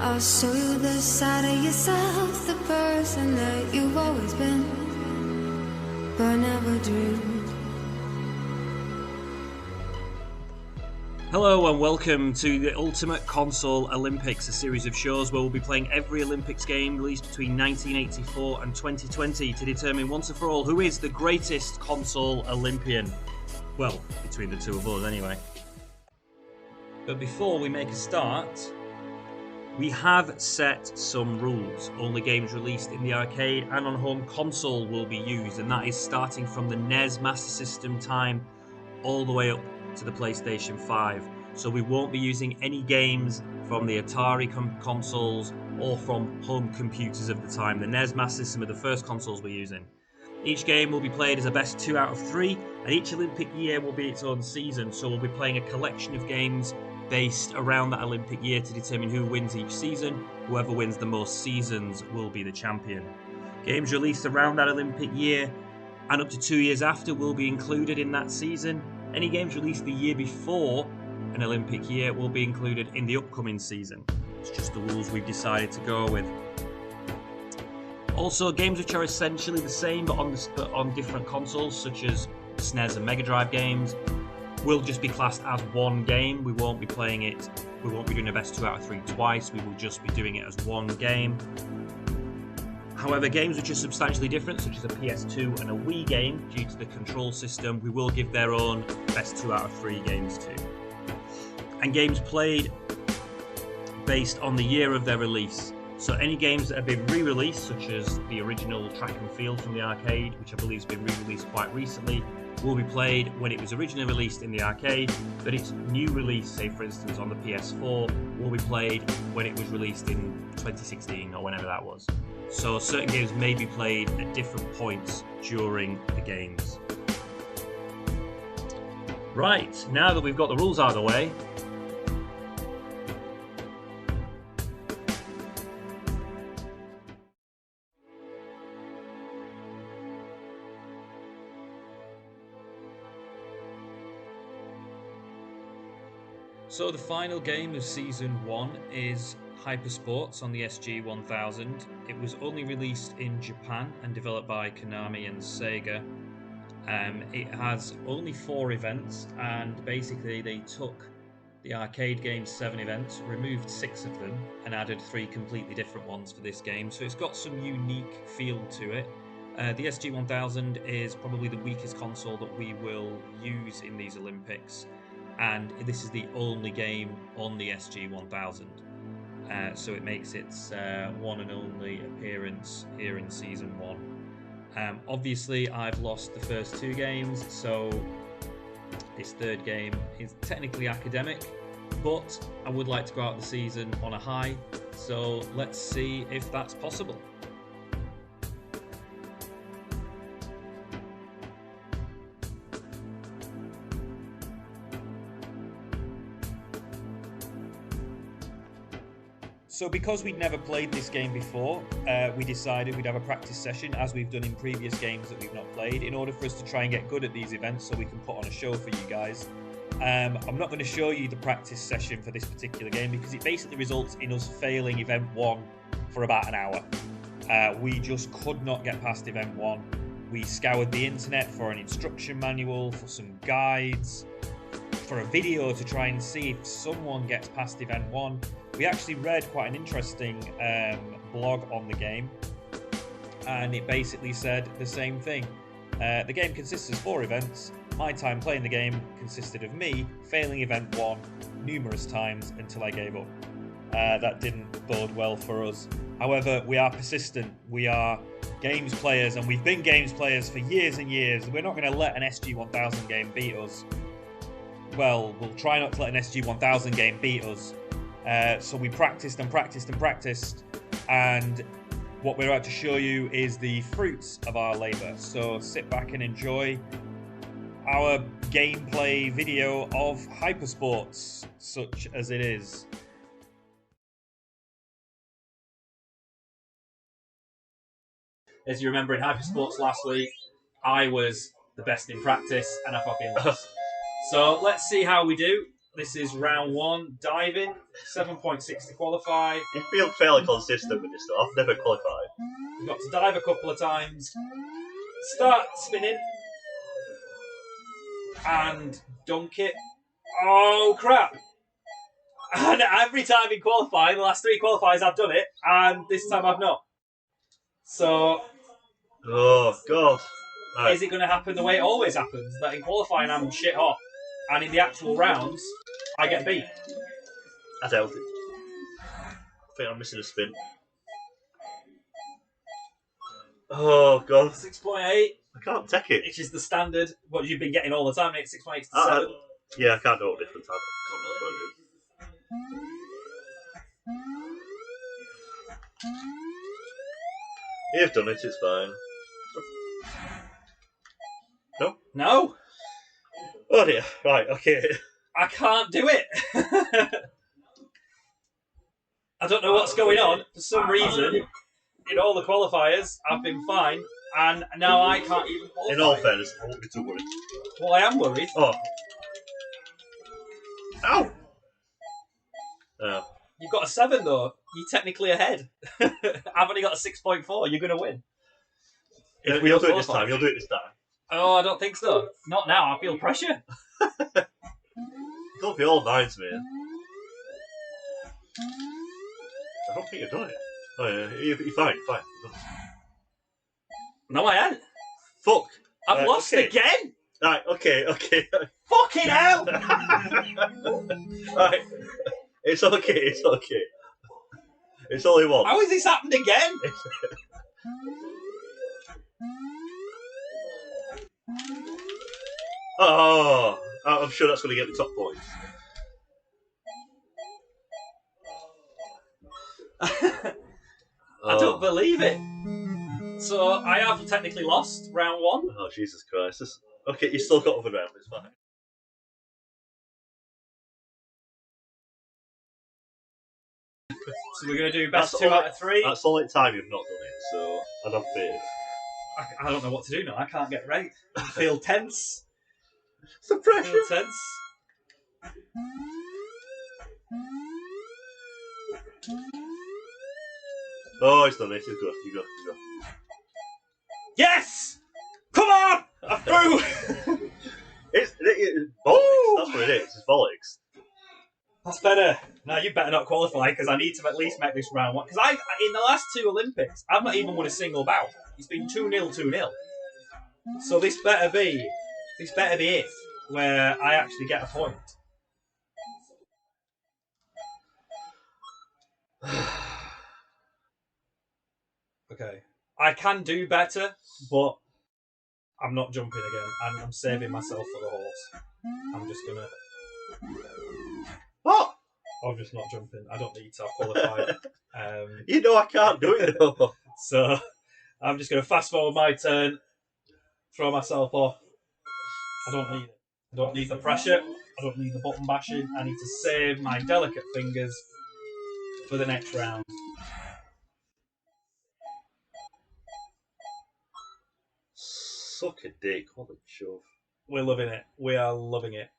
I'll show you the side of yourself, the person that you've always been, but never dreamed. Hello and welcome to the Ultimate Console Olympics, a series of shows where we'll be playing every Olympics game released between 1984 and 2020 to determine once and for all who is the greatest console Olympian. Well, between the two of us anyway. But before we make a start, we have set some rules. Only games released in the arcade and on home console will be used, and that is starting from the NES Master System time all the way up to the PlayStation 5. So we won't be using any games from the Atari consoles or from home computers of the time. The NES Master System are the first consoles we're using. Each game will be played as a best 2 out of 3, and each Olympic year will be its own season. So we'll be playing a collection of games based around that Olympic year to determine who wins each season. Whoever wins the most seasons will be the champion. Games released around that Olympic year and up to 2 years after will be included in that season. Any games released the year before an Olympic year will be included in the upcoming season. It's just the rules we've decided to go with. Also, games which are essentially the same but on different consoles, such as SNES and Mega Drive games, will just be classed as one game. We won't be playing it, we won't be doing a best 2 out of 3 twice, we will just be doing it as one game. However, games which are substantially different, such as a PS2 and a Wii game, due to the control system, we will give their own best 2 out of 3 games to. And games played based on the year of their release. So any games that have been re-released, such as the original Track and Field from the arcade, which I believe has been re-released quite recently, will be played when it was originally released in the arcade, but its new release, say for instance on the PS4, will be played when it was released in 2016 or whenever that was. So certain games may be played at different points during the games. Right, now that we've got the rules out of the way, so the final game of Season 1 is Hypersports on the SG-1000. It was only released in Japan and developed by Konami and Sega. It has only 4 events, and basically they took the arcade game's 7 events, removed 6 of them, and added 3 completely different ones for this game. So it's got some unique feel to it. The SG-1000 is probably the weakest console that we will use in these Olympics, and this is the only game on the SG-1000. So it makes its one and only appearance here in Season 1. Obviously, I've lost the first 2 games, so this third game is technically academic, but I would like to go out the season on a high, so let's see if that's possible. So because we'd never played this game before, we decided we'd have a practice session, as we've done in previous games that we've not played, in order for us to try and get good at these events so we can put on a show for you guys. I'm not going to show you the practice session for this particular game because it basically results in us failing Event 1 for about an hour. We just could not get past Event 1. We scoured the internet for an instruction manual, for some guides, for a video to try and see if someone gets past Event 1. We actually read quite an interesting blog on the game, and it basically said the same thing. The game consists of 4 events. My time playing the game consisted of me failing Event 1 numerous times until I gave up. That didn't bode well for us. However, we are persistent. We are games players, and we've been games players for years and years. We're not going to let an SG-1000 game beat us. Well, we'll try not to let an SG-1000 game beat us. So we practiced and practiced and practiced, and what we're about to show you is the fruits of our labour. So sit back and enjoy our gameplay video of Hypersports, such as it is. As you remember in Hypersports last week, I was the best in practice and I fucking lost. So let's see how we do. This is round 1, diving, 7.6 to qualify. You feel fairly consistent with this stuff. I've never qualified. You've got to dive a couple of times, start spinning, and dunk it. Oh, crap. And every time in qualifying, the last 3 qualifiers, I've done it, and this time I've not. So... Oh, God. Right. Is it going to happen the way it always happens? That in qualifying I'm shit hot, and in the actual rounds, I get beat? I doubt it. I think I'm missing a spin. Oh, God. 6.8. I can't take it. Which is the standard, what you've been getting all the time, 6.8 to 7. Yeah, I can't know what difference I can't know what it is. You've done it, it's fine. No? No! Oh dear, right, okay. I can't do it! I don't know what's going on. For some reason, in all the qualifiers, I've been fine, and now I can't even qualify. In all fairness, I won't be too worried. Well, I am worried. Oh. Ow! Oh. You've got a 7 though. You're technically ahead. I've only got a 6.4. You're going to win. You'll do it this time. You'll do it this time. Oh, I don't think so. Not now. I feel pressure. Don't be all nines, man. I don't think you've done it. Oh yeah, you're fine. You're fine. No, I ain't. Fuck. I've lost again. Right. Okay. Fucking hell. Right. It's okay. It's okay. It's only one. How has this happened again? Oh, I'm sure that's going to get the top points. I don't believe it. So I have technically lost round 1. Oh, Jesus Christ. Okay, you still got over round. It's fine. So we're going to do best 2 out of 3. That's the only time you've not done it, so I'd have faith. I don't know what to do now. I can't get right. I feel tense. It's the pressure. I feel tense. Oh, he's done it. He's good. You go. Yes! Come on! I'm through! It's bollocks. That's what it is. It's bollocks. That's better. Now you better not qualify because I need to at least make this round 1. Because in the last 2 Olympics, I've not even won a single bout. It's been 2-0, 2-0. So this better be it, where I actually get a point. Okay. I can do better, but I'm not jumping again, and I'm saving myself for the horse. I'm just gonna... What? I'm just not jumping. I don't need to. I've qualified. You know I can't do it though. So I'm just going to fast forward my turn, throw myself off. I don't need it. I don't need the pressure. I don't need the button bashing. I need to save my delicate fingers for the next round. Suck a dick. What a shove. We're loving it. We are loving it.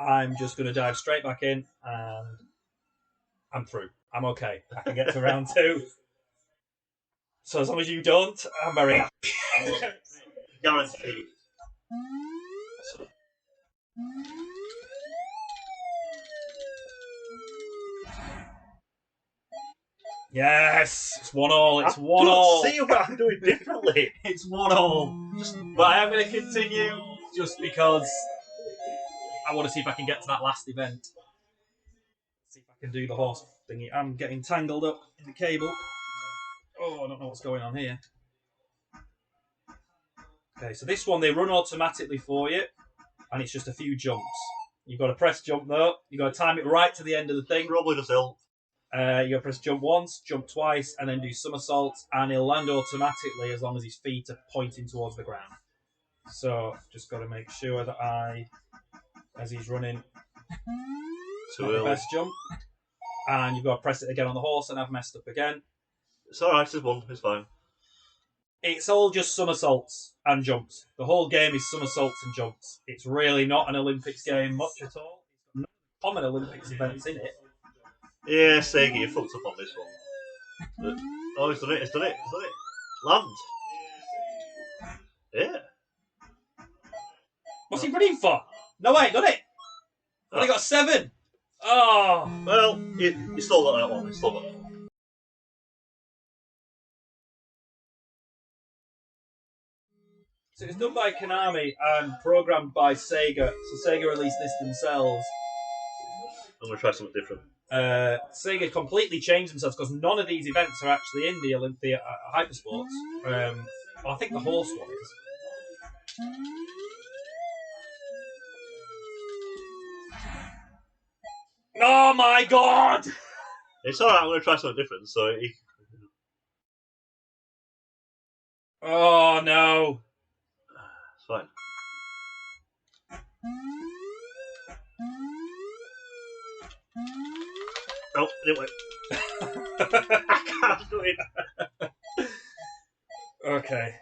I'm just going to dive straight back in and I'm through. I'm okay. I can get to round 2. So as long as you don't, I'm very happy. Guaranteed. Yes! It's 1-1. It's 1-1. See what I'm doing differently. It's 1-1. But I am going to continue just because I want to see if I can get to that last event. See if I can do the horse thingy. I'm getting tangled up in the cable. Oh, I don't know what's going on here. Okay, so this one, they run automatically for you, and it's just a few jumps. You've got to press jump though. You've got to time it right to the end of the thing. Probably does help. You got to press jump once, jump twice, and then do somersaults, and he'll land automatically as long as his feet are pointing towards the ground. So, just got to make sure that as he's running, Too early. best jump, and you've got to press it again on the horse, and I've messed up again. It's alright, it's one, it's fine. It's all just somersaults and jumps. The whole game is somersaults and jumps. It's really not an Olympics game much at all. It's got no common Olympics events in it. Yeah, Sega, you fucked up on this one. Oh, it's done it, it's done it, it's done it. Land. Yeah. What's he running for? No, wait, done it. Only got 7. Oh. Well, you still got that one, you still got that one. So it's done by Konami and programmed by Sega. So Sega released this themselves. I'm going to try something different. Sega completely changed themselves because none of these events are actually in the Olympia Hypersports. I think the horse one is. Oh my god! It's alright, I'm going to try something different, so... Oh no! It's fine. No, anyway. I can't do it. Okay.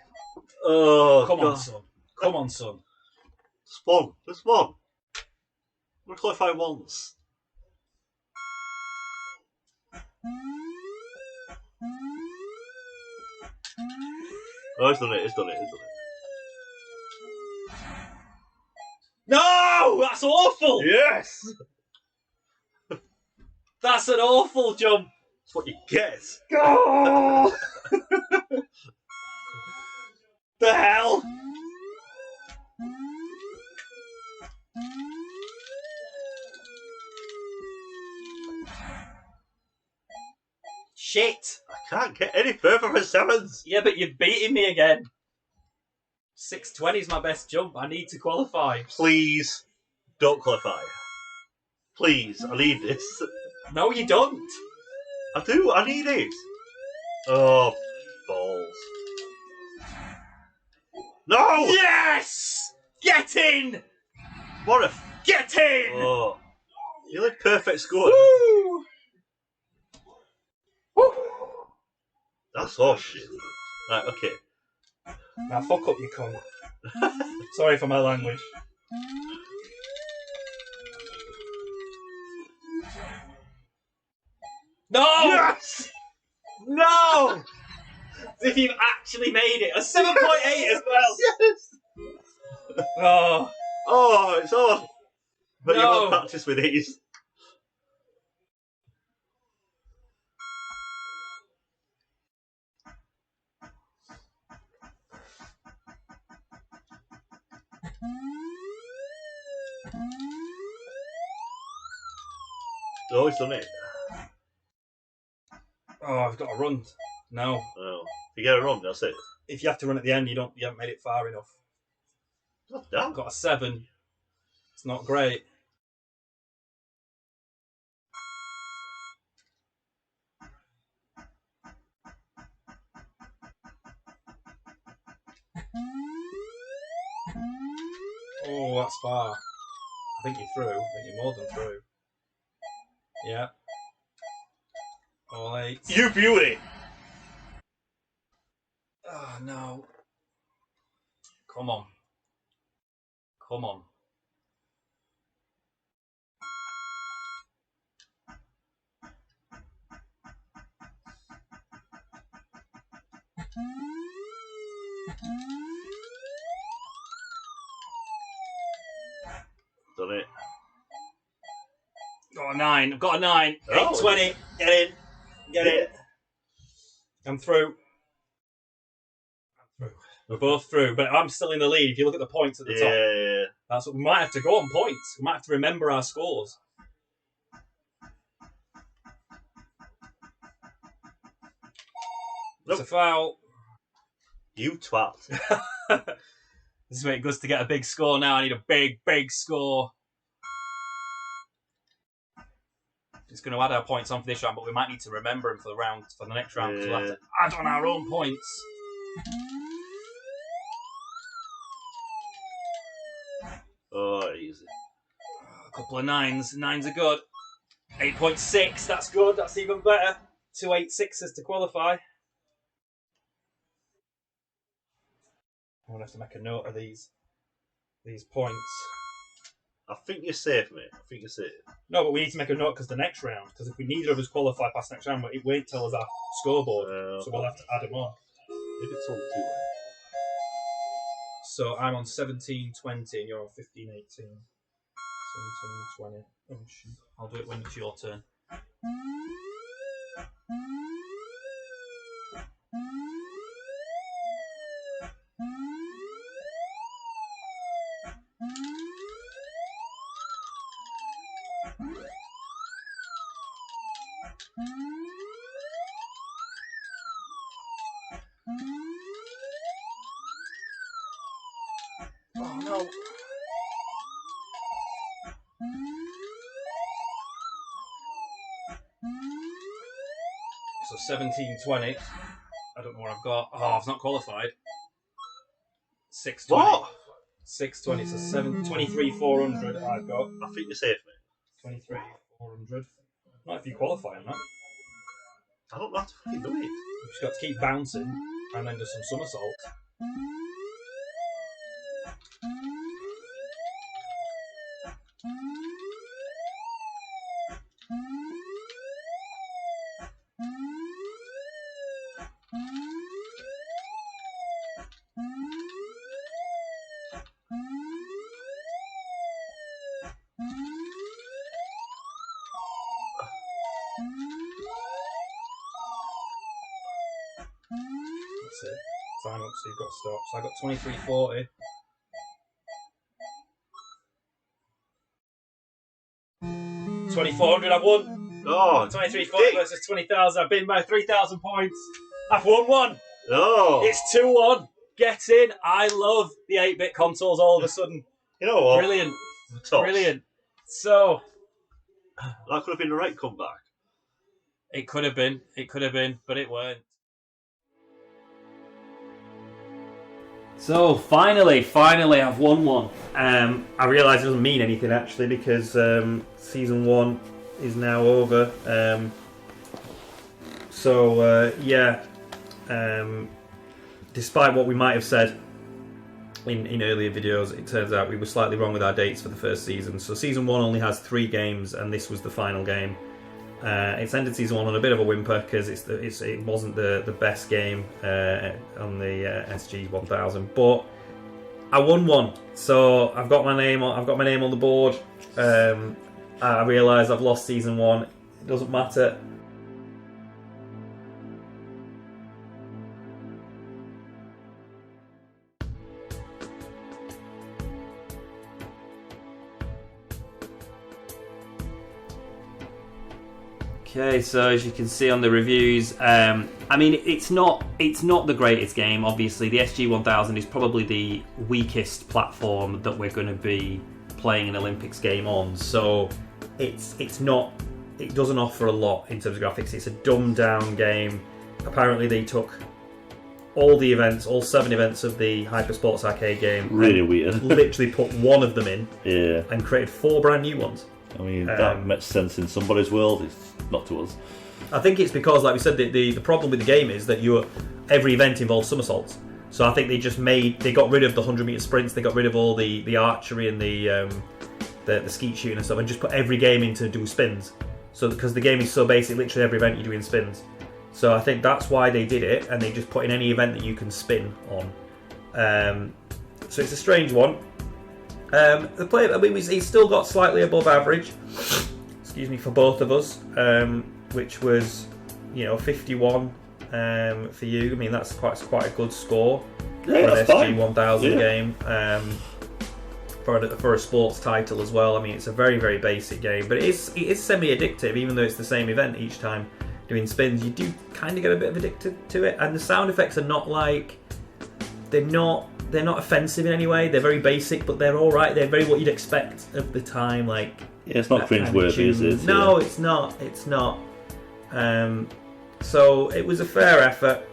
Oh, Come God. on, son. Come on, son. Spawn. Just one. I'm going to qualify once. Oh, it's done it, it's done it, it's done it. No! That's awful! Yes! That's an awful jump! That's what you get. Oh! The hell? Shit! I can't get any further for 7s. Yeah, but you've beaten me again. 620 is my best jump. I need to qualify. Please, don't qualify. Please, I need this. No, you don't. I do, I need it. Oh, balls. No! Yes! Get in! What a... Get in! Oh. You had perfect score. Woo! Woo! That's horseshit. Right, okay. Now fuck up, you cunt. Sorry for my language. No! Yes! No! As if you've actually made it. A 7.8 as well. Yes! Oh. Oh, it's on. But you No. want practice with these. Oh, it's done it. Oh, I've got to run. No. Oh. If you get it wrong, that's it. If you have to run at the end, you haven't made it far enough. Not down. I've got a 7. It's not great. Oh, that's far. I think you're through. I think you're more than through. Yeah. All 8. You beauty! Oh, no. Come on. Come on. Done it. Got a 9. I've got a 9. Oh. 820. Get in. Get in. I'm through. We're both through, but I'm still in the lead. If you look at the points at the top, Yeah. that's what we might have to go on points. We might have to remember our scores. Nope. It's a foul. You twat. This is where it goes to get a big score now. I need a big, big score. It's going to add our points on for this round, but we might need to remember them for the next round. Yeah. So we'll have to add on our own points. Oh, easy. A couple of 9s. 9s are good. 8.6. That's good. That's even better. 2 8.6s to qualify. have to make a note of these points. I think you're safe, mate. I think you're safe. No, but we need to make a note because the next round, because if we neither of us qualify past next round, it won't tell us our scoreboard, so we'll have to add them on. If it's all two way. So I'm on 17, 20, and you're on 15, 18. 17, 20. Oh, shoot. I'll do it when it's your turn. Oh no. So 17, 20. I don't know what I've got. Oh, I've not qualified. 620. What? 620. So 723, 400. I've got. I think you're safe, mate. 23, 400. Not if you qualify on that. I don't know how to fucking do it. You've just got to keep bouncing and then do some somersaults. That's it. Time up, so you've got to stop. So I got 2340. $2,400, I've won. Oh, 2340 versus 20,000. I've been by 3,000 points. I've won one. No. It's 2-1. Get in. I love the 8-bit consoles all of a sudden. You know what? Brilliant. Tops. Brilliant. So That could have been the right comeback. it could have been, but it weren't. So finally, I've won one. I realise it doesn't mean anything actually because season 1 is now over. Despite what we might have said in earlier videos, it turns out we were slightly wrong with our dates for the first season. So season 1 only has 3 games, and this was the final game. It's ended season 1 on a bit of a whimper because it wasn't the best game on the SG-1000, but I won one, so I've got my name on the board. I realise I've lost season 1. It doesn't matter. Okay, so as you can see on the reviews, I mean it's not the greatest game. Obviously, the SG-1000 is probably the weakest platform that we're going to be playing an Olympics game on. So it doesn't offer a lot in terms of graphics. It's a dumbed down game. Apparently, they took all 7 events of the Hyper Sports Arcade game. Really weird. Literally put one of them in. Yeah. And created 4 brand new ones. I mean, that makes sense in somebody's world. It's not to us. I think it's because, like we said, the problem with the game is that every event involves somersaults. So I think they got rid of the 100-meter sprints, they got rid of all the archery and the skeet shooting and stuff, and just put every game in to do spins. So because the game is so basic, literally every event you're doing spins. So I think that's why they did it, and they just put in any event that you can spin on. So it's a strange one. The player, I mean, he's still got slightly above average. Excuse me, for both of us, which was 51 for you. I mean, that's quite a good score for an SG-1000 game. For a sports title as well. I mean, it's a very, very basic game, but it is semi-addictive, even though it's the same event each time doing spins. You do kind of get a bit of addicted to it, and the sound effects are not like they're not offensive in any way. They're very basic, but they're all right. They're very what you'd expect of the time. Like, yeah, it's not cringeworthy, is it? No, it's not. It's not. So it was a fair effort.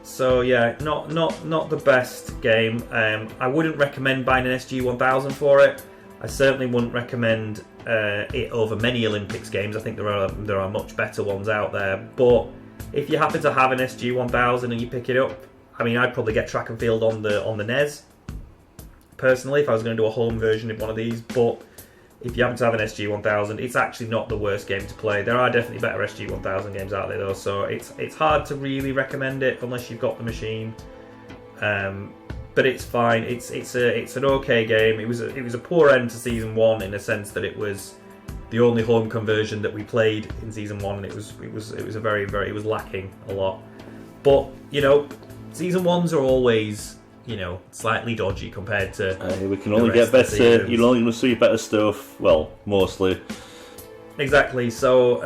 So yeah, not the best game. I wouldn't recommend buying an SG-1000 for it. I certainly wouldn't recommend it over many Olympics games. I think there are much better ones out there. But if you happen to have an SG-1000 and you pick it up, I mean, I'd probably get Track and Field on the NES, personally, if I was going to do a home version of one of these, but if you happen to have an SG-1000, it's actually not the worst game to play. There are definitely better SG-1000 games out there, though, so it's hard to really recommend it unless you've got the machine. But it's fine. It's an okay game. It was a poor end to Season 1 in the sense that it was the only home conversion that we played in Season 1, and it was lacking a lot. But, you know, Season 1s are always, you know, slightly dodgy compared to we can only get better. You're only going to see better stuff. Well, mostly. Exactly. So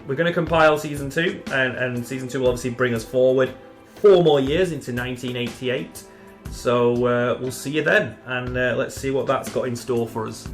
we're going to compile Season 2, and Season 2 will obviously bring us forward 4 more years into 1988. So we'll see you then, and let's see what that's got in store for us.